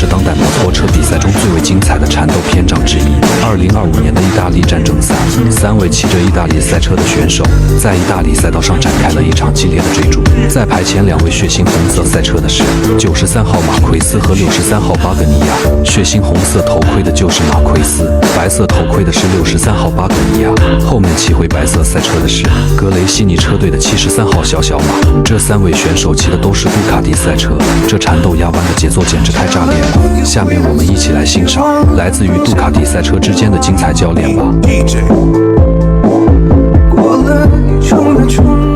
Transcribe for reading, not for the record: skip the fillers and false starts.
是当代摩托车比赛中最为精彩的缠斗篇章之一。2025年的意大利战争赛，3位骑着意大利赛车的选手在意大利赛道上展开了一场激烈的追逐。在排前2位血腥红色赛车的是93号马奎斯和63号巴格尼亚。血腥红色头盔的就是马奎斯，白色头盔的是63号巴格尼亚。后面骑回白色赛车的是格雷西尼车队的73号小马。这3位选手骑的都是杜卡迪赛车，这缠斗压弯的节奏简直太炸裂了。下面我们一起来欣赏来自于杜卡迪赛车之间的精彩较量吧。过了一重的重